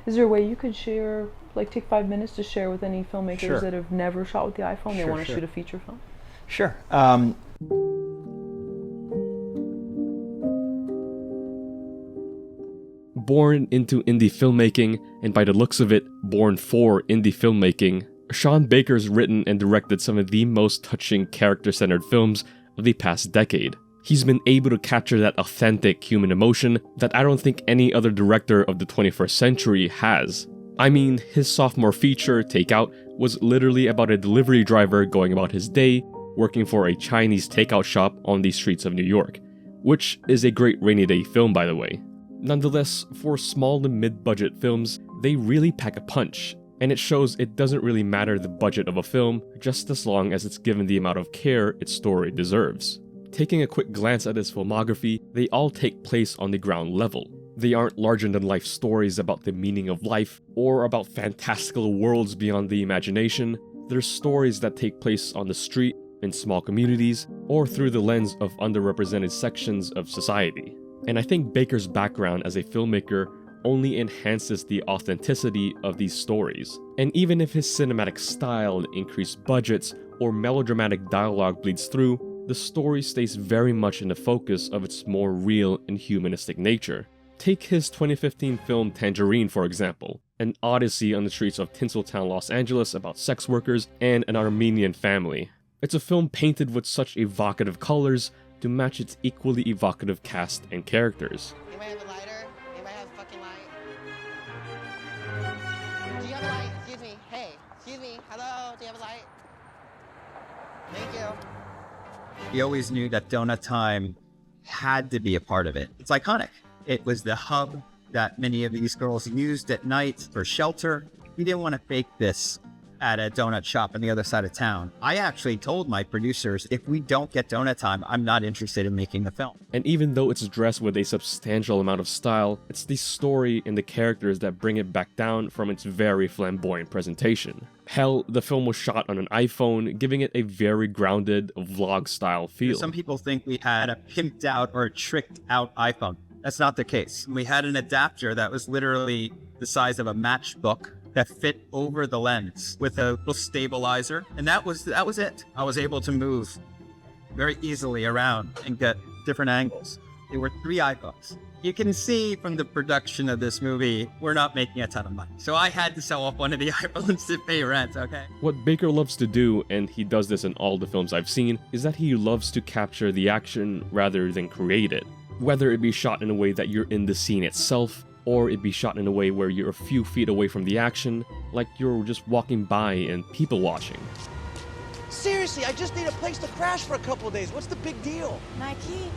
Is there a way you could share, like take 5 minutes to share with any filmmakers Sure. that have never shot with the iPhone, they Sure, want to sure. shoot a feature film? Sure. Born into indie filmmaking, and by the looks of it, born for indie filmmaking, Sean Baker's written and directed some of the most touching character-centered films of the past decade. He's been able to capture that authentic human emotion that I don't think any other director of the 21st century has. I mean, his sophomore feature, Takeout, was literally about a delivery driver going about his day, working for a Chinese takeout shop on the streets of New York, which is a great rainy day film, by the way. Nonetheless, for small to mid-budget films, they really pack a punch, and it shows it doesn't really matter the budget of a film, just as long as it's given the amount of care its story deserves. Taking a quick glance at his filmography, they all take place on the ground level. They aren't larger-than-life stories about the meaning of life, or about fantastical worlds beyond the imagination. They're stories that take place on the street, in small communities, or through the lens of underrepresented sections of society. And I think Baker's background as a filmmaker only enhances the authenticity of these stories. And even if his cinematic style, increased budgets, or melodramatic dialogue bleeds through, the story stays very much in the focus of its more real and humanistic nature. Take his 2015 film Tangerine, for example, an odyssey on the streets of Tinseltown, Los Angeles about sex workers and an Armenian family. It's a film painted with such evocative colors to match its equally evocative cast and characters. Anybody have a lighter? Anybody have a fucking light? Do you have a light? Excuse me. Hey, excuse me. Hello, do you have a light? Thank you. He always knew that Donut Time had to be a part of it. It's iconic. It was the hub that many of these girls used at night for shelter. He didn't want to fake this at a donut shop on the other side of town. I actually told my producers, if we don't get Donut Time, I'm not interested in making the film. And even though it's dressed with a substantial amount of style, it's the story and the characters that bring it back down from its very flamboyant presentation. Hell, the film was shot on an iPhone, giving it a very grounded, vlog-style feel. Some people think we had a pimped out or a tricked out iPhone. That's not the case. We had an adapter that was literally the size of a matchbook that fit over the lens with a little stabilizer, and that was it. I was able to move very easily around and get different angles. There were 3 iPhones. You can see from the production of this movie, we're not making a ton of money. So I had to sell off one of the iPhones to pay rent, okay? What Baker loves to do, and he does this in all the films I've seen, is that he loves to capture the action rather than create it. Whether it be shot in a way that you're in the scene itself, or it be shot in a way where you're a few feet away from the action, like you're just walking by and people watching. Seriously, I just need a place to crash for a couple of days. What's the big deal? Mikey,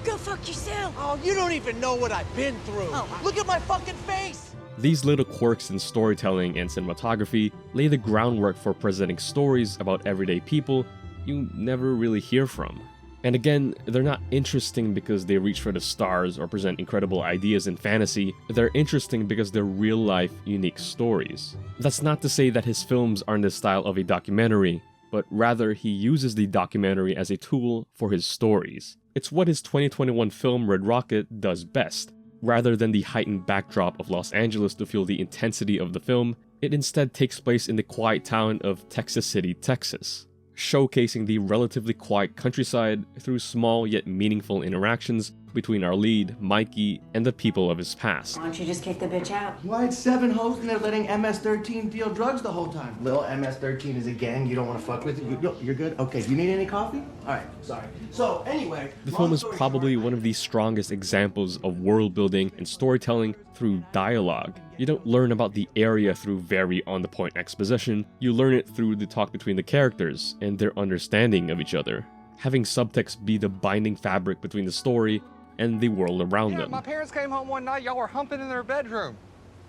go fuck yourself. Oh, you don't even know what I've been through. Oh. Look at my fucking face. These little quirks in storytelling and cinematography lay the groundwork for presenting stories about everyday people you never really hear from. And again, they're not interesting because they reach for the stars or present incredible ideas in fantasy. They're interesting because they're real-life, unique stories. That's not to say that his films aren't the style of a documentary, but rather he uses the documentary as a tool for his stories. It's what his 2021 film Red Rocket does best. Rather than the heightened backdrop of Los Angeles to feel the intensity of the film, it instead takes place in the quiet town of Texas City, Texas, showcasing the relatively quiet countryside through small yet meaningful interactions between our lead, Mikey, and the people of his past. Why don't you just kick the bitch out? Well, I had 7 hoes in there letting MS-13 deal drugs the whole time. Lil MS-13 is a gang you don't want to fuck with. You're good? Okay, do you need any coffee? All right, sorry. So, anyway... The film is probably one of the strongest examples of world building and storytelling through dialogue. You don't learn about the area through very on-the-point exposition, you learn it through the talk between the characters and their understanding of each other, having subtext be the binding fabric between the story and the world around them. My parents came home one night, y'all were humping in their bedroom.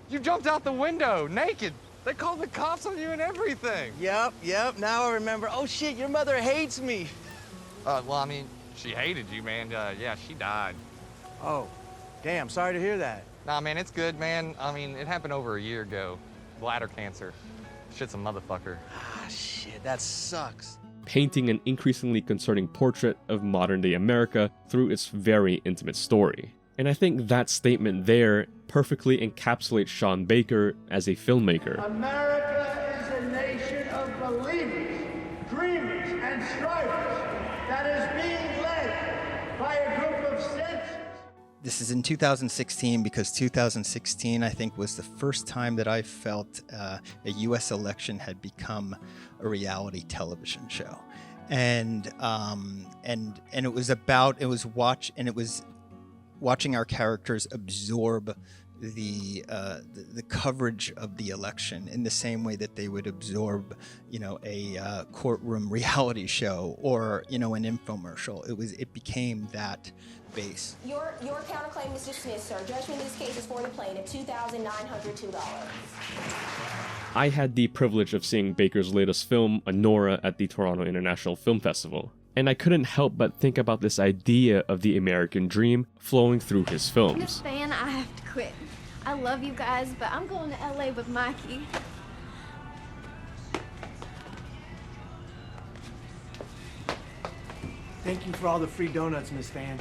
You jumped out the window, naked. They called the cops on you and everything. Yep, now I remember. Oh shit, your mother hates me. Well, I mean, she hated you, man. Yeah, she died. Oh, damn, sorry to hear that. Nah, man, it's good, man. I mean, it happened over a year ago. Bladder cancer. Shit's a motherfucker. Ah, shit, that sucks. Painting an increasingly concerning portrait of modern-day America through its very intimate story. And I think that statement there perfectly encapsulates Sean Baker as a filmmaker. America is a nation of believers, dreamers, and strivers that is being led by a group of senses. This is in 2016 because 2016, I think, was the first time that I felt a U.S. election had become a reality television show, and it was watching our characters absorb the coverage of the election in the same way that they would absorb, a courtroom reality show or, an infomercial. It became that base. Your counterclaim is dismissed, sir. Judgment in this case is for the plaintiff, $2,902. I had the privilege of seeing Baker's latest film, Anora, at the Toronto International Film Festival, and I couldn't help but think about this idea of the American dream flowing through his films. I'm a fan, I have to quit. I love you guys, but I'm going to LA with Mikey. Thank you for all the free donuts, Miss Fan.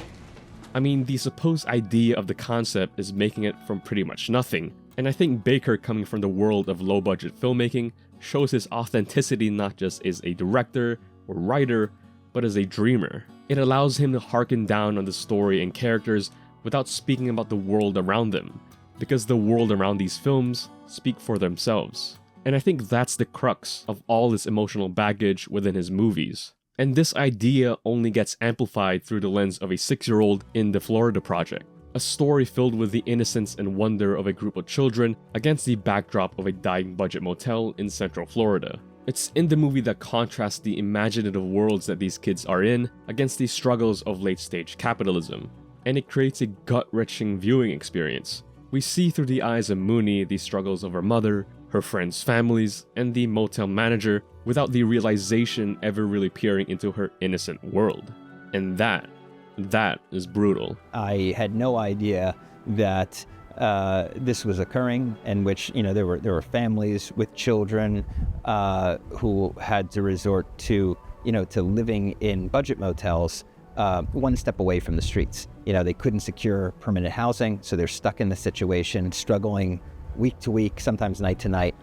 I mean, the supposed idea of the concept is making it from pretty much nothing, and I think Baker, coming from the world of low-budget filmmaking, shows his authenticity not just as a director or writer, but as a dreamer. It allows him to harken down on the story and characters without speaking about the world around them, because the world around these films speak for themselves. And I think that's the crux of all this emotional baggage within his movies. And this idea only gets amplified through the lens of a 6-year-old in The Florida Project, a story filled with the innocence and wonder of a group of children against the backdrop of a dying budget motel in Central Florida. It's in the movie that contrasts the imaginative worlds that these kids are in against the struggles of late-stage capitalism, and it creates a gut-wrenching viewing experience. We see through the eyes of Mooney the struggles of her mother, her friends' families, and the motel manager without the realization ever really peering into her innocent world. And that is brutal. I had no idea that this was occurring, in which there were families with children who had to resort to living in budget motels one step away from the streets. They couldn't secure permanent housing, so they're stuck in the situation, struggling week to week, sometimes night to night.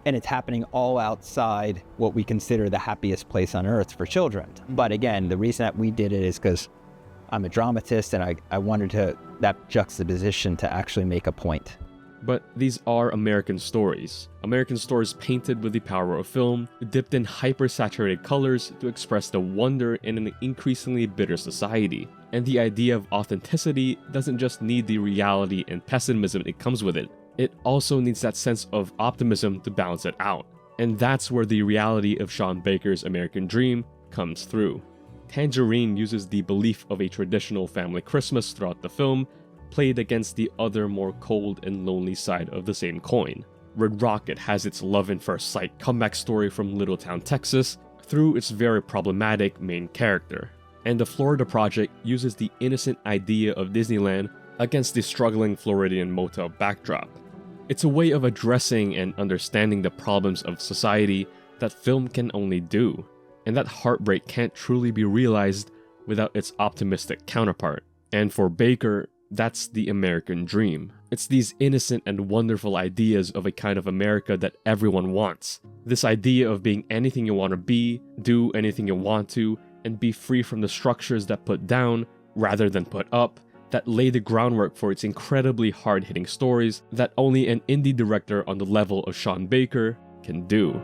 And it's happening all outside what we consider the happiest place on earth for children. But again, the reason that we did it is because I'm a dramatist, and I wanted that juxtaposition to actually make a point. But these are American stories painted with the power of film, dipped in hyper-saturated colors to express the wonder in an increasingly bitter society. And the idea of authenticity doesn't just need the reality and pessimism it comes with it. It also needs that sense of optimism to balance it out. And that's where the reality of Sean Baker's American Dream comes through. Tangerine uses the belief of a traditional family Christmas throughout the film, played against the other more cold and lonely side of the same coin. Red Rocket has its love at first sight comeback story from Littletown, Texas, through its very problematic main character. And the Florida Project uses the innocent idea of Disneyland against the struggling Floridian motel backdrop. It's a way of addressing and understanding the problems of society that film can only do, and that heartbreak can't truly be realized without its optimistic counterpart. And for Baker, that's the American dream. It's these innocent and wonderful ideas of a kind of America that everyone wants. This idea of being anything you want to be, do anything you want to, and be free from the structures that put down rather than put up, that lay the groundwork for its incredibly hard-hitting stories that only an indie director on the level of Sean Baker can do.